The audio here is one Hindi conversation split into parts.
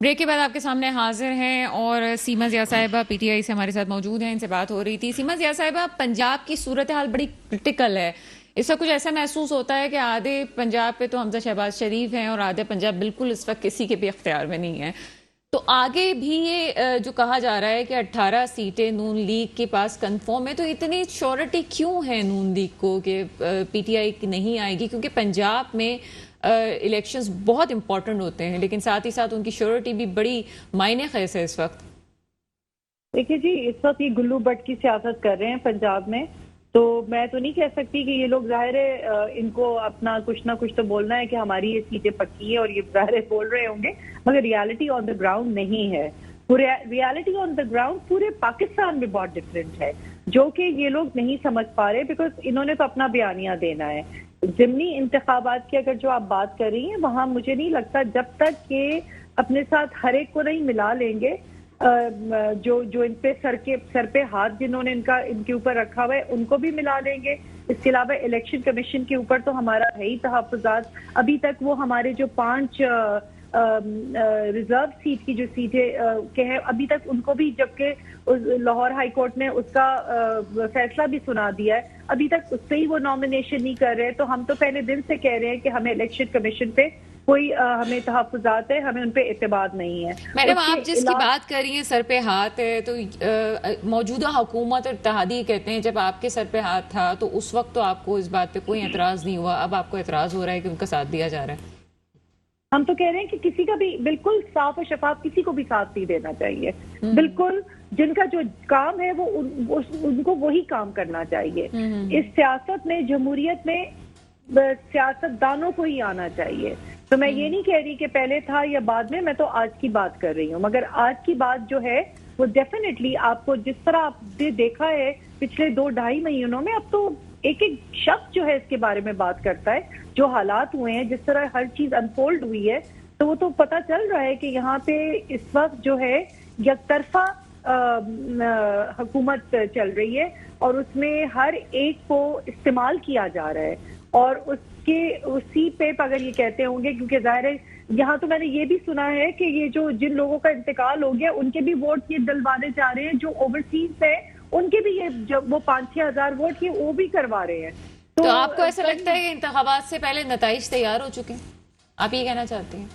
ब्रेक के बाद आपके सामने हाजिर हैं और सीमा जिया साहिबा पीटीआई से हमारे साथ मौजूद हैं। इनसे बात हो रही थी। सीमा जिया साहिबा, पंजाब की सूरत हाल बड़ी क्रिटिकल है। इसका कुछ ऐसा महसूस होता है कि आधे पंजाब पे तो हमजा शहबाज शरीफ हैं और आधे पंजाब बिल्कुल इस वक्त किसी के भी अख्तियार में नहीं है। तो आगे भी ये जो कहा जा रहा है कि 18 सीटें नून लीग के पास कंफर्म है, तो इतनी श्योरिटी क्यों है नून लीग को कि पीटीआई नहीं आएगी? क्योंकि पंजाब में इलेक्शंस बहुत इंपॉर्टेंट होते हैं, लेकिन साथ ही साथ उनकी श्योरिटी भी बड़ी मायने खैस है इस वक्त। देखिए जी, इस वक्त ये गुल्लू बट की सियासत कर रहे हैं पंजाब में, तो मैं तो नहीं कह सकती कि ये लोग, जाहिर है इनको अपना कुछ ना कुछ तो बोलना है कि हमारी ये सीटें पक्की है और ये जाहिर है बोल रहे होंगे, मगर रियलिटी ऑन द ग्राउंड नहीं है। रियलिटी ऑन द ग्राउंड पूरे पाकिस्तान में बहुत डिफरेंट है, जो कि ये लोग नहीं समझ पा रहे, बिकॉज इन्होंने तो अपना बयानिया देना है। ज़िमनी इंतखाबात की अगर जो आप बात कर रही हैं, वहां मुझे नहीं लगता जब तक ये अपने साथ हर एक को नहीं मिला लेंगे, जो इन पे सर पे हाथ जिन्होंने इनके ऊपर रखा हुआ है उनको भी मिला लेंगे। इसके अलावा इलेक्शन कमीशन के ऊपर तो हमारा है ही तहफ़्फ़ुज़ात। अभी तक वो हमारे जो 5 रिजर्व सीट की जो सीटें के हैं, अभी तक उनको भी, जबकि लाहौर हाई कोर्ट ने उसका फैसला भी सुना दिया है, अभी तक उससे ही वो नॉमिनेशन नहीं कर रहे। तो हम तो पहले दिन से कह रहे हैं कि हमें इलेक्शन कमीशन पे कोई हमें तहफ़्फ़ुज़ात है, हमें उन पे एतबार नहीं है। मैडम, आप जिसकी बात कर रही हैं सर पे हाथ है, तो मौजूदा हुकूमत और इत्तेहादी कहते हैं जब आपके सर पे हाथ था तो उस वक्त तो आपको इस बात पे कोई एतराज नहीं हुआ, अब आपको एतराज हो रहा है कि उनका साथ दिया जा रहा है। हम तो कह रहे हैं कि किसी का भी बिल्कुल साफ और शफाफ किसी को भी साथ नहीं देना चाहिए। बिल्कुल जिनका जो काम है वो उनको वही काम करना चाहिए। इस सियासत में, जमहूरियत में सियासतदानों को ही आना चाहिए। तो मैं ये नहीं कह रही कि पहले था या बाद में, मैं तो आज की बात कर रही हूँ। मगर आज की बात जो है वो डेफिनेटली आपको, जिस तरह आपने देखा है पिछले 2-2.5 महीनों में, अब तो एक एक शख्स जो है इसके बारे में बात करता है। जो हालात हुए हैं, जिस तरह हर चीज अनफोल्ड हुई है, तो वो तो पता चल रहा है कि यहाँ पे इस वक्त जो है यकतरफा हुकूमत चल रही है और उसमें हर एक को इस्तेमाल किया जा रहा है। और उसी पे अगर ये कहते होंगे, क्योंकि जाहिर है यहाँ तो मैंने ये भी सुना है कि ये जिन लोगों का इंतकाल हो गया उनके भी वोट ये दिलवाने जा रहे हैं, जो ओवरसीज है उनके भी ये जब वो 5-6 हजार वोट ये वो भी करवा रहे हैं। तो आपको ऐसा लगता है कि इंतखाबात से पहले नताइज तैयार हो चुके हैं? आप ये कहना चाहती हैं?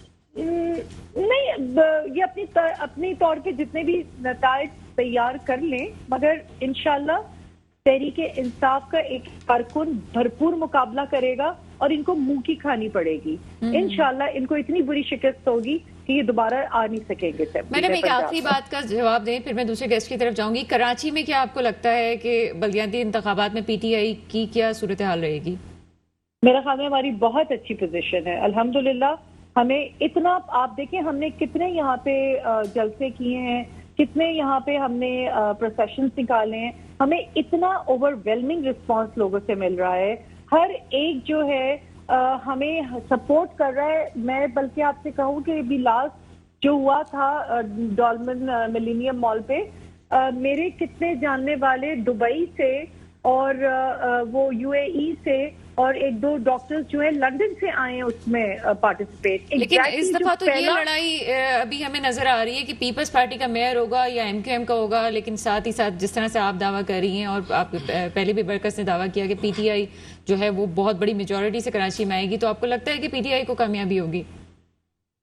नहीं, ये अपनी तौर पे जितने भी नताइज तैयार कर लें, मगर इंशाल्लाह तहरीके इंसाफ का एक कारकुन भरपूर मुकाबला करेगा और इनको मुंह की खानी पड़ेगी। इंशाल्लाह इनको इतनी बुरी शिकस्त होगी कि ये दोबारा आ नहीं सकेंगे। मैडम, एक आखिरी बात का जवाब दें, फिर मैं दूसरे गेस्ट की तरफ जाऊंगी। कराची में क्या आपको लगता है कि बलदियाती इंतखाबात में पीटीआई की क्या सूरत हाल रहेगी? मेरा ख्याल में हमारी बहुत अच्छी पोजीशन है, अल्हम्दुलिल्लाह। हमें इतना, आप देखें हमने कितने यहाँ पे जलसे किए हैं, कितने यहाँ पे हमने प्रोसेशंस निकाले हैं, हमें इतना ओवरवेलमिंग रिस्पांस लोगों से मिल रहा है। हर एक जो है हमें सपोर्ट कर रहा है। मैं बल्कि आपसे कहूँ कि अभी लास्ट जो हुआ था डॉल्मन मिलेनियम मॉल पे, मेरे कितने जानने वाले दुबई से और वो यूएई से और 1-2 डॉक्टर्स जो है लंदन से आए हैं उसमें पार्टिसिपेट। लेकिन इस दफा तो ये लड़ाई अभी हमें नजर आ रही है कि पीपल्स पार्टी का मेयर होगा या एमक्यूएम का होगा, लेकिन साथ ही साथ जिस तरह से आप दावा कर रही हैं और आप पहले भी बरकस ने दावा किया कि पीटीआई जो है वो बहुत बड़ी मेजोरिटी से कराची में आएगी, तो आपको लगता है कि पीटीआई को कामयाबी होगी?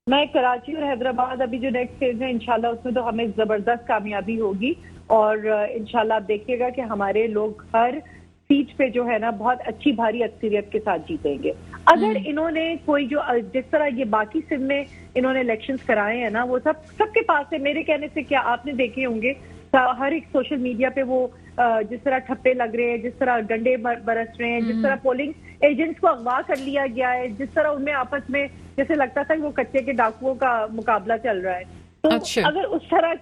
मैं कराची और हैदराबाद अभी जो नेक्स्ट फेज है इंशाल्लाह उसमें तो हमें जबरदस्त कामयाबी होगी और इंशाल्लाह आप देखिएगा कि हमारे लोग हर सीट पे जो है ना बहुत अच्छी भारी अक्सरियत के साथ जीतेंगे। अगर इन्होंने कोई जो जिस तरह ये बाकी सिंध में इन्होंने इलेक्शंस कराए हैं ना, वो सबके पास है। मेरे कहने से क्या, आपने देखे होंगे हर एक सोशल मीडिया पे वो जिस तरह ठप्पे लग रहे हैं, जिस तरह डंडे बरस रहे हैं, जिस तरह पोलिंग एजेंट्स को अगवा कर लिया गया है, जिस तरह उनमें आपस में जैसे लगता था कि वो कच्चे के डाकुओं का मुकाबला चल रहा है। तो अगर उस तरह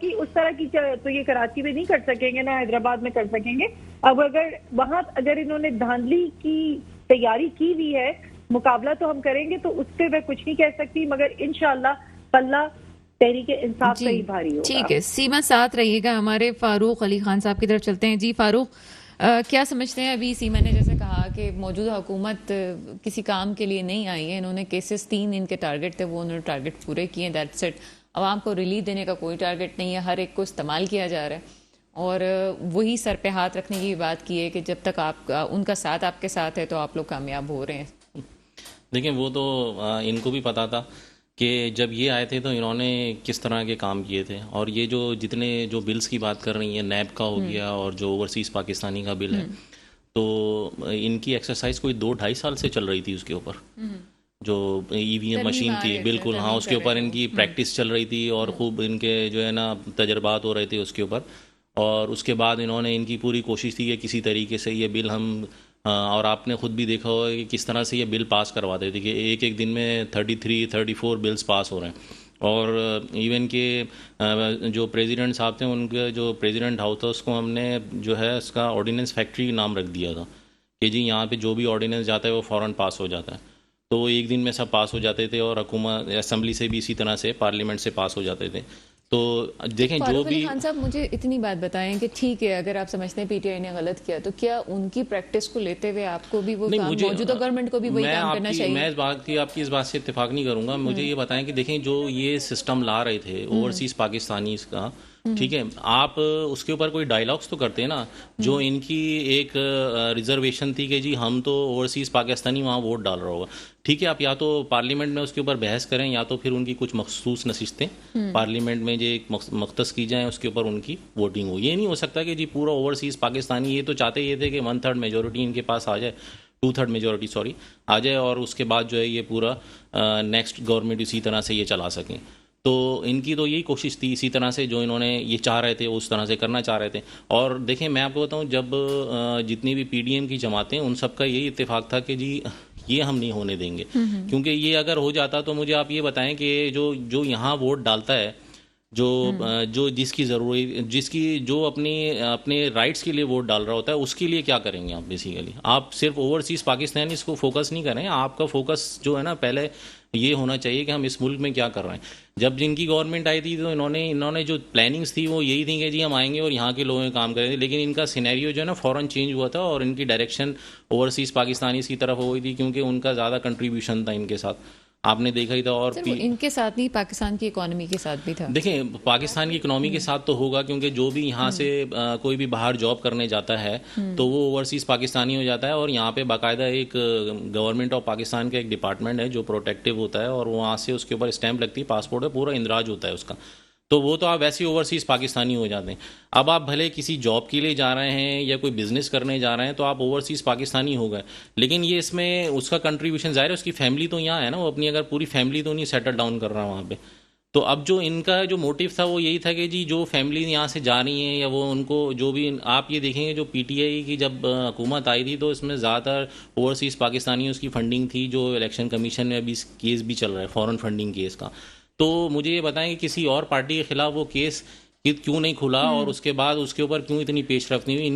की तो ये कराची में नहीं कर सकेंगे, ना हैदराबाद में कर सकेंगे। अब अगर इन्होंने धांधली की तैयारी की हुई है, मुकाबला तो हम करेंगे, तो उस पर मैं कुछ नहीं कह सकती, मगर इंशाल्लाह पल्ला तहरीके इंसाफ से ही भारी होगा। ठीक है, सीमा साथ रहिएगा। हमारे फारूक अली खान साहब की तरफ चलते हैं। जी फारूक, क्या समझते हैं? अभी सीमा ने जैसे कहा कि मौजूदा हुकूमत किसी काम के लिए नहीं आई है, इन्होंने केसेस 3 इनके टारगेट थे, वो उन्होंने टारगेट पूरे किए, दैट्स इट। आवाम को रिलीफ देने का कोई टारगेट नहीं है, हर एक को इस्तेमाल किया जा रहा है। और वही सर पे हाथ रखने की बात की है कि जब तक आप उनका साथ आपके साथ है तो आप लोग कामयाब हो रहे हैं। देखिए वो तो इनको भी पता था कि जब ये आए थे तो इन्होंने किस तरह के काम किए थे, और ये जो जितने जो बिल्स की बात कर रही हैं, नैब का हो गया और जो ओवरसीज़ पाकिस्तानी का बिल है, तो इनकी एक्सरसाइज कोई 2-2.5 साल से चल रही थी उसके ऊपर। जो ईवीएम मशीन थी, बिल्कुल हाँ, उसके ऊपर इनकी प्रैक्टिस चल रही थी और खूब इनके जो है ना तजर्बात हो रहे थे उसके ऊपर। और उसके बाद इन्होंने इनकी पूरी कोशिश थी कि किसी तरीके से ये बिल हम और आपने खुद भी देखा होगा कि किस तरह से ये बिल पास करवाते थे कि एक एक दिन में 33-34 बिल्स पास हो रहे हैं। और इवन के जो प्रेसिडेंट साहब थे, उनके जो प्रेसिडेंट हाउस था उसको हमने जो है उसका ऑर्डिनेंस फैक्ट्री नाम रख दिया था कि जी यहाँ पे जो भी ऑर्डिनेंस जाता है वो फ़ौरन पास हो जाता है। तो वो एक दिन में सब पास हो जाते थे और हुकूमत असेंबली से भी इसी तरह से पार्लियामेंट से पास हो जाते थे। तो देखें जो फारूक अली भी खान साहब, मुझे इतनी बात बताएं कि ठीक है, अगर आप समझते हैं पीटीआई ने गलत किया तो क्या उनकी प्रैक्टिस को लेते हुए आपको भी वो नहीं, काम, मुझे मौजूदा गवर्नमेंट को भी वही काम करना चाहिए? मैं आपकी इस बात से इत्तेफाक नहीं करूंगा। मुझे ये बताएं कि देखें जो ये सिस्टम ला रहे थे ओवरसीज पाकिस्तानी का, ठीक है, आप उसके ऊपर कोई डायलॉग्स तो करते हैं ना। जो इनकी एक रिजर्वेशन थी कि जी हम तो ओवरसीज पाकिस्तानी वहाँ वोट डाल रहा होगा, ठीक है, आप या तो पार्लियामेंट में उसके ऊपर बहस करें या तो फिर उनकी कुछ मखसूस नशिस्तें पार्लियामेंट में जो एक मख्तस की जाएँ उसके ऊपर उनकी वोटिंग हो। ये नहीं हो सकता कि जी पूरा ओवरसीज पाकिस्तानी, ये तो चाहते ये थे कि 1/3 मेजोरिटी इनके पास आ जाए, 2/3 मेजोरिटी सॉरी आ जाए, और उसके बाद जो है ये पूरा नेक्स्ट गवर्नमेंट इसी तरह से ये चला सकें। तो इनकी तो यही कोशिश थी, इसी तरह से जो इन्होंने ये चाह रहे थे उस तरह से करना चाह रहे थे। और देखें मैं आपको बताऊं, जब जितनी भी पीडीएम की जमातें, उन सबका यही इत्तेफाक था कि जी ये हम नहीं होने देंगे, क्योंकि ये अगर हो जाता तो मुझे आप ये बताएं कि जो यहाँ वोट डालता है, जो जिसकी ज़रूरी, जिसकी जो अपने राइट्स के लिए वोट डाल रहा होता है, उसके लिए क्या करेंगे आप? बेसिकली आप सिर्फ ओवरसीज़ पाकिस्तानी इसको फोकस नहीं करें, आपका फोकस जो है ना पहले ये होना चाहिए कि हम इस मुल्क में क्या कर रहे हैं। जब जिनकी गवर्नमेंट आई थी तो इन्होंने जो प्लानिंग्स थी वो यही थी कि जी हम आएंगे और यहाँ के लोगों में काम करेंगे, लेकिन इनका सिनेरियो जो है ना फ़ौरन चेंज हुआ था और इनकी डायरेक्शन ओवरसीज़ पाकिस्तानी की तरफ हो गई थी, क्योंकि उनका ज़्यादा कंट्रीब्यूशन था इनके साथ, आपने देखा ही था। और सर, वो इनके साथ नहीं, पाकिस्तान की इकोनॉमी के साथ भी था। देखें पाकिस्तान की इकोनॉमी के साथ तो होगा, क्योंकि जो भी यहाँ से कोई भी बाहर जॉब करने जाता है तो वो ओवरसीज़ पाकिस्तानी हो जाता है, और यहाँ पे बाकायदा एक गवर्नमेंट ऑफ पाकिस्तान का एक डिपार्टमेंट है जो प्रोटेक्टिव होता है, और वहाँ से उसके ऊपर स्टैंप लगती है, पासपोर्ट है, पूरा इंदराज होता है उसका। तो वो तो आप वैसे ही ओवरसीज़ पाकिस्तानी हो जाते हैं। अब आप भले किसी जॉब के लिए जा रहे हैं या कोई बिजनेस करने जा रहे हैं तो आप ओवरसीज़ पाकिस्तानी हो गए, लेकिन ये इसमें उसका कंट्रीब्यूशन ज़ाहिर है, उसकी फैमिली तो यहाँ है ना, वो अपनी अगर पूरी फैमिली तो नहीं सेटल डाउन कर रहा है वहाँ पे। तो अब जो इनका जो मोटिव था वो यही था कि जी जो फैमिली यहाँ से जा रही हैं या वो उनको जो भी, आप ये देखेंगे जो पीटीआई की जब हुकूमत आई थी तो इसमें ज़्यादातर ओवरसीज़ पाकिस्तानियों की फंडिंग थी, जो इलेक्शन कमीशन में अभी केस भी चल रहा है फॉरेन फंडिंग केस का। तो मुझे ये बताएं कि किसी और पार्टी के खिलाफ वो केस क्यों नहीं खुला, और उसके बाद उसके ऊपर क्यों इतनी पेशरफ्त नहीं हुई,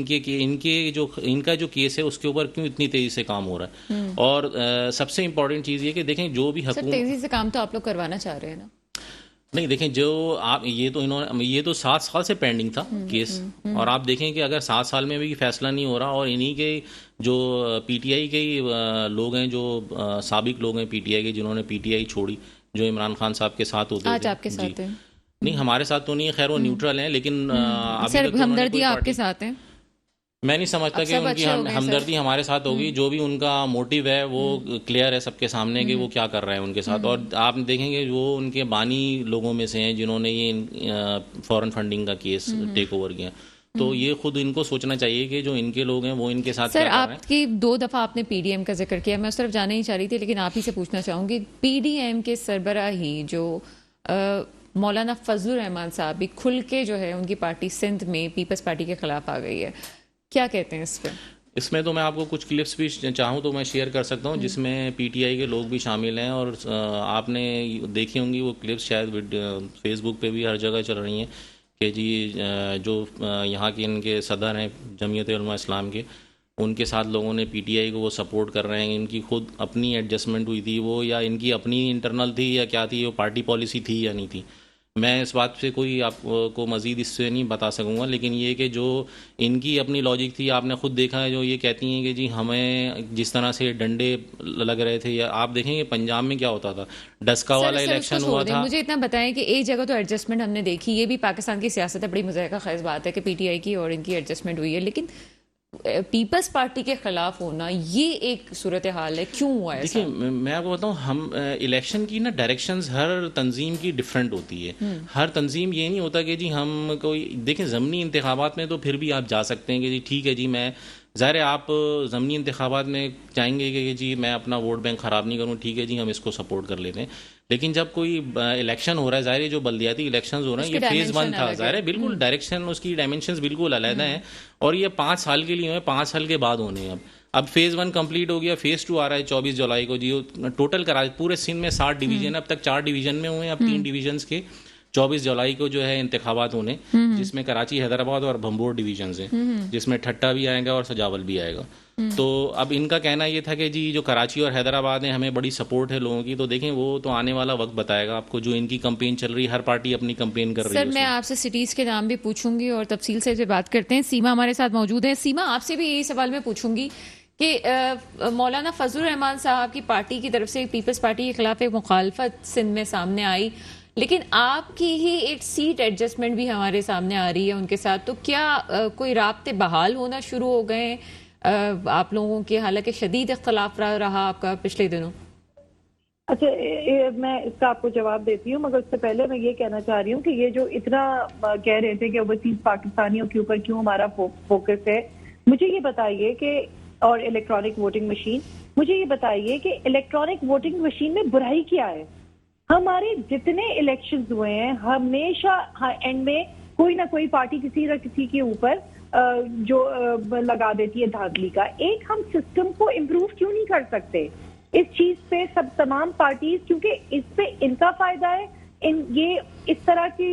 इनका जो केस है उसके ऊपर क्यों इतनी तेजी से काम हो रहा है। और सबसे इंपॉर्टेंट चीज़ ये कि देखें जो भी सर, तेजी से काम तो आप लोग करवाना चाह रहे हैं ना? नहीं, देखें जो आप ये तो 7 साल से पेंडिंग था केस, और आप देखें कि अगर 7 साल में भी फैसला नहीं हो रहा, और इन्हीं के जो पीटीआई के लोग हैं, जो साबिक लोग हैं पीटीआई के, जिन्होंने पीटीआई छोड़ी, जो इमरान खान साहब के साथ होते आज थे, आपके साथ हैं? नहीं हमारे साथ तो नहीं है, खैर वो न्यूट्रल हैं, लेकिन अभी सर, तक तो उन्होंने हमदर्दी कोई आपके पार्टी, साथ है? मैं नहीं समझता अब कि सब उनकी अच्छे हो गए हमदर्दी सर। हमारे साथ होगी। जो भी उनका मोटिव है वो क्लियर है सबके सामने कि वो क्या कर रहे हैं उनके साथ। और आप देखेंगे वो उनके बानी लोगों में से हैं जिन्होंने ये फॉरेन फंडिंग का केस टेक ओवर किया। तो ये खुद इनको सोचना चाहिए कि जो इनके लोग हैं वो इनके साथ सर, क्या कर रहे हैं। आपकी 2 दफा आपने पीडीएम का जिक्र किया, मैं उस तरफ जाना ही चाह रही थी, लेकिन आप ही से पूछना चाहूंगी, पीडीएम के सरबराही जो मौलाना फजलुर रहमान साहब भी खुल के जो है उनकी पार्टी सिंध में पीपल्स पार्टी के खिलाफ आ गई है, क्या कहते हैं इस पर? इसमें तो मैं आपको कुछ क्लिप्स भी चाहूँ तो मैं शेयर कर सकता हूँ, जिसमें पीटीआई के लोग भी शामिल हैं, और आपने देखी होंगी वो क्लिप्स, शायद फेसबुक पे भी हर जगह चल रही हैं कि जी जो यहाँ के इनके सदर हैं जमीयत उलमा इस्लाम के, उनके साथ लोगों ने पीटीआई को वो सपोर्ट कर रहे हैं। इनकी खुद अपनी एडजस्टमेंट हुई थी वो, या इनकी अपनी इंटरनल थी या क्या थी, वो पार्टी पॉलिसी थी या नहीं थी, मैं इस बात से कोई आपको मज़ीद इससे नहीं बता सकूंगा, लेकिन ये कि जो इनकी अपनी लॉजिक थी, आपने खुद देखा है, जो ये कहती हैं कि जी हमें जिस तरह से डंडे लग रहे थे, या आप देखेंगे पंजाब में क्या होता था, डस्का वाला सर उसको इलेक्शन छोड़ हुआ दें, था। मुझे इतना बताएं कि एक जगह तो एडजस्टमेंट हमने देखी, ये भी पाकिस्तान की सियासत है, बड़ी मज़े का खेज बात है कि पीटीआई की और इनकी एडजस्टमेंट हुई है, लेकिन पीपल्स पार्टी के खिलाफ होना ये एक सूरत हाल है, क्यों हुआ ऐसा? देखिए मैं आपको बताऊं, हम इलेक्शन की ना डायरेक्शंस हर तंजीम की डिफरेंट होती है। हर तंजीम ये नहीं होता कि जी हम कोई, देखें ज़मनी इंतखाबात में तो फिर भी आप जा सकते हैं कि जी ठीक है जी, मैं ज़ाहिर है आप ज़मनी इंतखाबात में चाहेंगे कि जी मैं अपना वोट बैंक ख़राब नहीं करूं, ठीक है जी हम इसको सपोर्ट कर लेते हैं। लेकिन जब कोई इलेक्शन हो रहा है, ज़ाहिर है जो बल्दियाती इलेक्शंस हो रहे हैं, ये उसकी फेज़ 1 dimension था, अलग ज़ाहिर है है। बिल्कुल डायरेक्शन उसकी डायमेंशंस बिल्कुल अलग हैं, और ये 5 साल के लिए हुए, 5 साल के बाद होने हैं। अब फेज़ 1 कंप्लीट हो गया, फेज़ 2 आ रहा है 24 जुलाई को जी। टोटल करा पूरे सिंध में 60 डिवीजन, अब तक 4 डिवीजन में हुए हैं, अब 3 डिवीजन्स के 24 जुलाई को जो है इंतखाबात होने, जिसमें कराची, हैदराबाद और भंबोर डिवीजन हैं, जिसमें ठट्टा भी आएगा और सजावल भी आएगा। तो अब इनका कहना ये था कि जी जो कराची और हैदराबाद है हमें बड़ी सपोर्ट है लोगों की, तो देखें वो तो आने वाला वक्त बताएगा आपको। जो इनकी कैंपेन चल रही है, हर पार्टी अपनी कैंपेन कर रही है सर मैं उसमें। आपसे सिटीज के नाम भी पूछूंगी और तफसील से बात करते हैं। सीमा हमारे साथ मौजूद है। सीमा, आपसे भी यही सवाल मैं पूछूंगी कि मौलाना फजलुर रहमान साहब की पार्टी की तरफ से पीपल्स पार्टी के खिलाफ एक मुखालफत सिंध में सामने आई, लेकिन आपकी ही एक सीट एडजस्टमेंट भी हमारे सामने आ रही है उनके साथ, तो क्या कोई राब्ते बहाल होना शुरू हो गए आप लोगों के? हालांकि शदीद इख्तलाफ रहा आपका पिछले दिनों। अच्छा, मैं इसका आपको जवाब देती हूँ, मगर उससे पहले मैं ये कहना चाह रही हूँ कि ये जो इतना कह रहे थे कि ओवरसीज पाकिस्तानियों के ऊपर क्यों हमारा फोकस है, मुझे ये बताइए कि, और इलेक्ट्रॉनिक वोटिंग मशीन, मुझे ये बताइए कि इलेक्ट्रॉनिक वोटिंग मशीन में बुराई क्या है? हमारे जितने इलेक्शंस हुए हैं हमेशा एंड में कोई ना कोई पार्टी किसी न किसी के ऊपर जो लगा देती है धांधली का। एक हम सिस्टम को इम्प्रूव क्यों नहीं कर सकते इस चीज पे? सब तमाम पार्टीज, क्योंकि इस पे इनका फायदा है, ये इस तरह की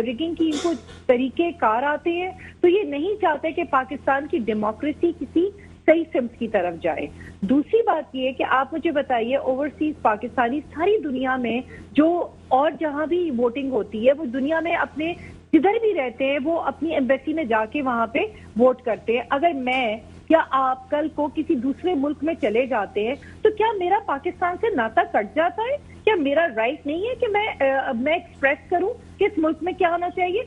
रिगिंग की इनको तरीके कार आते हैं, तो ये नहीं चाहते कि पाकिस्तान की डेमोक्रेसी किसी सही सिम्त की तरफ जाए। दूसरी बात ये कि आप मुझे बताइए, ओवरसीज पाकिस्तानी सारी दुनिया में जो और जहां भी वोटिंग होती है, वो दुनिया में अपने जिधर भी रहते हैं वो अपनी एम्बेसी में जाके वहां पे वोट करते हैं। अगर मैं या आप कल को किसी दूसरे मुल्क में चले जाते हैं तो क्या मेरा पाकिस्तान से नाता कट जाता है? क्या मेरा राइट नहीं है कि मैं एक्सप्रेस करूं कि इस मुल्क में क्या होना चाहिए?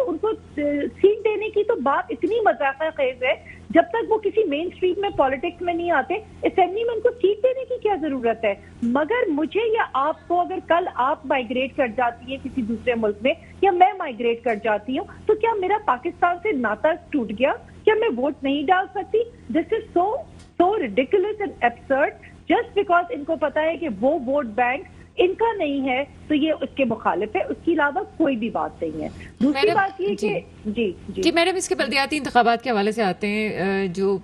उनको सीट देने की तो बात इतनी मजाक खेज है, जब तक वो किसी मेन स्ट्रीम में पॉलिटिक्स में नहीं आते, असेंबली में उनको सीट देने की क्या जरूरत है? मगर मुझे या आपको, अगर कल आप माइग्रेट कर जाती है किसी दूसरे मुल्क में, या मैं माइग्रेट कर जाती हूँ, तो क्या मेरा पाकिस्तान से नाता टूट गया? क्या मैं वोट नहीं डाल सकती? This is so ridiculous and absurd. Just because इनको पता है कि वो वोट बैंक इनका नहीं है तो ये उसके मुखालिफ है, उसके अलावा कोई भी बात नहीं है। दूसरी बात ये कि जी मैडम, इसके बल्दियाती इंतखाबात के हवाले से आते हैं, जो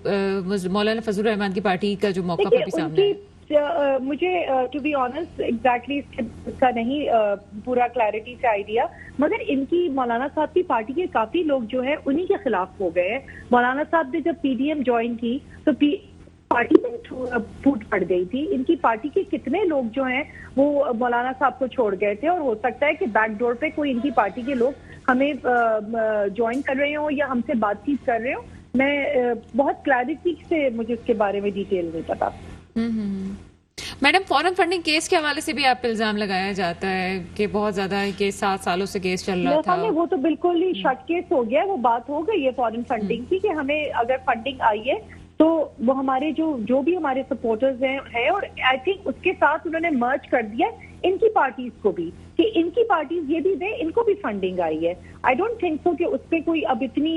मौलाना फजलुर रहमान की पार्टी का जो मौका भी सामने है। मुझे टू बी ऑनेस्ट एग्जैक्टली इसका नहीं पूरा क्लैरिटी से आइडिया, मगर इनकी मौलाना साहब की पार्टी के काफी लोग जो है उन्हीं के खिलाफ हो गए हैं। मौलाना साहब ने जब पीडीएम ज्वाइन की तो पार्टी में फूट पड़ गई थी। इनकी पार्टी के कितने लोग जो हैं वो मौलाना साहब को छोड़ गए थे, और हो सकता है कि बैकडोर पे कोई इनकी पार्टी के लोग हमें ज्वाइन कर रहे हो या हमसे बातचीत कर रहे हो। मैं बहुत क्लैरिटी से मुझे इसके बारे में डिटेल नहीं पता। मैडम, फॉरेन फंडिंग केस के हवाले से भी आप इल्जाम लगाया जाता है कि बहुत ज्यादा केस 7 सालों से केस चल रहा था। वो तो बिल्कुल ही शट केस हो गया, वो बात हो गई है फॉरेन फंडिंग की, कि हमें अगर फंडिंग आई है तो वो हमारे जो भी हमारे सपोर्टर्स हैं, और आई थिंक उसके साथ उन्होंने मर्ज कर दिया इनकी पार्टीज को भी, कि इनकी पार्टीज ये भी दें, इनको भी फंडिंग आई है। आई डोंट थिंक सो कि उस पर कोई अब इतनी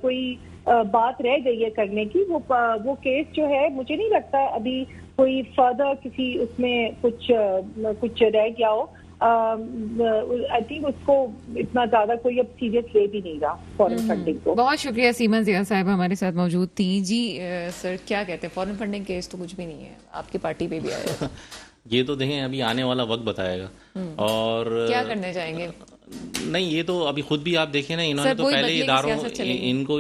कोई बात रह गई है करने की। वो केस जो है, मुझे नहीं लगता अभी कोई फर्दर किसी उसमें कुछ रह गया हो। आई थिंक उसको इतना ज्यादा कोई अब सीरियस ले भी नहीं रहा फॉरेन फंडिंग को। बहुत शुक्रिया। सीमा जिया साहब हमारे साथ मौजूद थी। जी सर, क्या कहते हैं, फॉरेन फंडिंग केस तो कुछ भी नहीं है, आपकी पार्टी पे भी आया। ये तो देखें अभी आने वाला वक्त बताएगा, और क्या करने जाएंगे। नहीं, ये तो अभी खुद भी आप देखें ना, इन्होंने तो पहले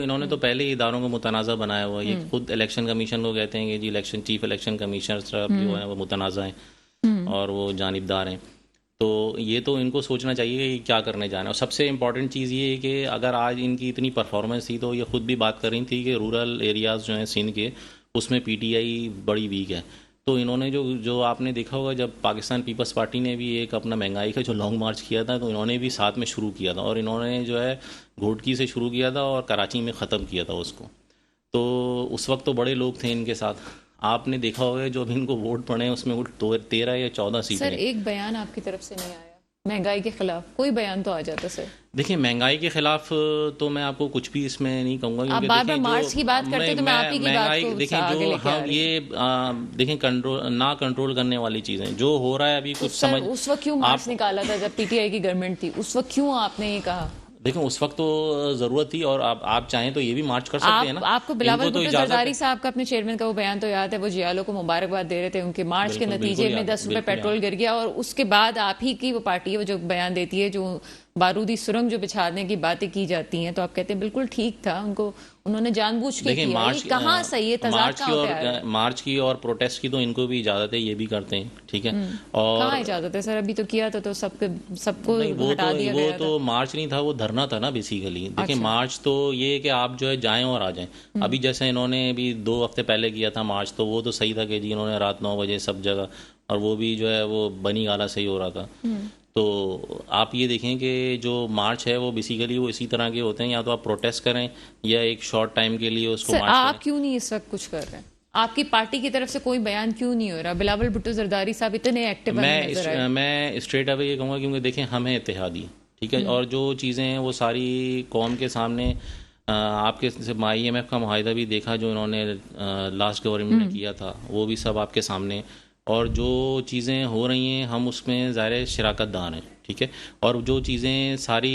इन्होंने तो पहले इदारों को मुतनाज़ा बनाया हुआ है। ये खुद इलेक्शन कमीशन को कहते हैं कि जी चीफ इलेक्शन कमिश्नर जो है वो मुतनाज़ा हैं और वो जानिबदार हैं। तो ये तो इनको सोचना चाहिए कि क्या करने जाना है। और सबसे इम्पॉर्टेंट चीज़ ये है कि अगर आज इनकी इतनी परफॉर्मेंस थी तो ये खुद भी बात कर रही थी कि रूरल एरियाज़ जो हैं सिंध के, उसमें पीटीआई बड़ी वीक है। तो इन्होंने जो आपने देखा होगा, जब पाकिस्तान पीपल्स पार्टी ने भी एक अपना महंगाई का जो लॉन्ग मार्च किया था, तो इन्होंने भी साथ में शुरू किया था, और इन्होंने जो है घोटकी से शुरू किया था और कराची में ख़त्म किया था उसको। तो उस वक्त तो बड़े लोग थे इनके साथ। आपने देखा होगा जो अभी इनको वोट पड़े हैं उसमें वो 13 या 14 सीटें। सर एक बयान आपकी तरफ से नहीं आया महंगाई के खिलाफ? कोई बयान तो आ जाता सर। देखिए, महंगाई के खिलाफ तो मैं आपको कुछ भी इसमें नहीं कहूँगा, आप बार बार मार्च की बात करते हैं तो मैं आप ही की बात को देखिए आगे जो लेके आ हम रही हूँ। ये देखें, कंट्रोल करने वाली चीज़ें जो हो रहा है अभी कुछ सर समझ। उस वक्त क्यों मार्च निकाला था जब पीटीआई की गवर्नमेंट थी? उस वक्त क्यों आपने ये कहा? देखो, उस वक्त तो ज़रूरत थी, और आप चाहें तो ये भी मार्च कर सकते हैं ना। आपको बिलावल इनको तो भुट्टो इजाज़त जरदारी है। साहब का अपने चेयरमैन का वो बयान तो याद है, वो जियालो को मुबारकबाद दे रहे थे उनके मार्च के बिल्कुल, नतीजे बिल्कुल में याद, 10 रुपए बिल्कुल पेट्रोल गिर गया, और उसके बाद आप ही की वो पार्टी है वो जो बयान देती है, जो बारूदी सुरंग जो बिछाने की बातें की जाती हैं, तो आप कहते हैं बिल्कुल ठीक था, उन्होंने जानबूझ के देखिए, किया। ये कहाँ सही है? तजाद कहाँ पे आ रहा है? मार्च की और प्रोटेस्ट की तो इनको भी इजाज़त है, ये भी करते हैं, ठीक है। और कहाँ इजाजत है सर? अभी तो किया था तो सबको नहीं, हटा दिया गया तो मार्च नहीं था, वो धरना था ना बेसिकली। देखिए, अच्छा। मार्च तो ये है कि आप जो है जाएं और आ जाएं। अभी जैसे इन्होंने अभी 2 हफ्ते पहले किया था मार्च, तो वो तो सही था कि जी इन्होंने रात 9 बजे सब जगह, और वो भी जो है वो बनी गाला सही हो रहा था। तो आप ये देखें कि जो मार्च है वो बेसिकली वो इसी तरह के होते हैं, या तो आप प्रोटेस्ट करें या एक शॉर्ट टाइम के लिए उसको सर मार्च आप करें। क्यों नहीं इस वक्त कुछ कर रहे हैं? आपकी पार्टी की तरफ से कोई बयान क्यों नहीं हो रहा? बिलावल भुट्टो जरदारी साहब इतने एक्टिव नजर आए। मैं स्ट्रेट अवे ये कहूँगा, क्योंकि देखें हम हैं इत्तेहादी, ठीक है, और जो चीज़ें हैं वो सारी कौम के सामने। आपके IMF का मुआहिदा भी देखा जो इन्होंने लास्ट गवर्नमेंट ने किया था, वो भी सब आपके सामने। और जो चीज़ें हो रही हैं हम उसमें ज़ाहिर शराकतदार हैं, ठीक है। और जो चीज़ें सारी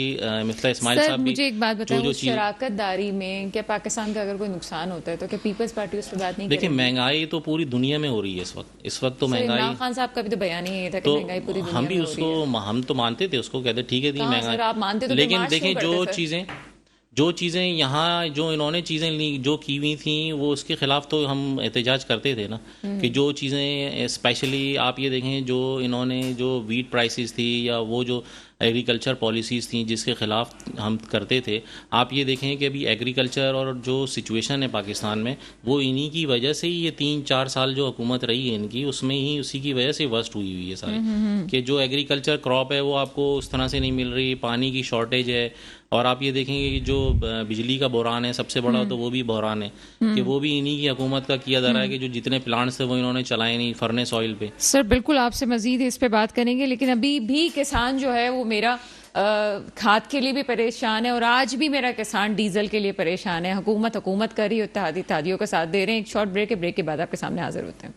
मिफ्ता इस्माइल सर साहब भी, मुझे एक बात बताएं, जो उस शराकतदारी में क्या पाकिस्तान का अगर कोई नुकसान होता है तो क्या पीपल्स पार्टी उस पर बात नहीं देखिए, करेगी? महंगाई तो पूरी दुनिया में हो रही है इस वक्त तो सर, महंगाई। इमरान खान साहब का भी तो बयान ही ये था कि तो महंगाई पूरी दुनिया हम भी में हो रही है। हम तो मानते थे उसको, कहते ठीक है जी कहाँ सर, आप मानते तो फिर लेकिन मार्च क्यों देखें करते सर? जो चीज़ें यहाँ जो इन्होंने चीज़ें ली जो की हुई थी, वो उसके खिलाफ तो हम एहतजाज करते थे ना, कि जो चीज़ें स्पेशली आप ये देखें जो इन्होंने जो वीट प्राइसेस थी या वो जो एग्रीकल्चर पॉलिसीज़ थी जिसके ख़िलाफ़ हम करते थे। आप ये देखें कि अभी एग्रीकल्चर और जो सिचुएशन है पाकिस्तान में, वो इन्हीं की वजह से ही ये 3-4 साल जो हुकूमत रही है इनकी, उसमें ही उसी की वजह से वर्स्ट हुई हुई है सारी। कि जो एग्रीकल्चर क्रॉप है वो आपको उस तरह से नहीं मिल रही, पानी की शॉर्टेज है। और आप ये देखेंगे कि जो बिजली का बहरान है सबसे बड़ा, तो वो भी बहरान है कि वो भी इन्हीं की हुकूमत का किया जा रहा है, कि जो जितने प्लांट्स थे वो इन्होंने चलाए नहीं फर्नेस ऑयल पे। सर बिल्कुल आपसे मजीद इस पे बात करेंगे, लेकिन अभी भी किसान जो है वो मेरा खाद के लिए भी परेशान है, और आज भी मेरा किसान डीजल के लिए परेशान है। हुकूमत कर रही है, इत्तेहादियों का साथ दे रहे हैं। एक शॉर्ट ब्रेक है, ब्रेक के बाद आपके सामने हाजिर होते हैं।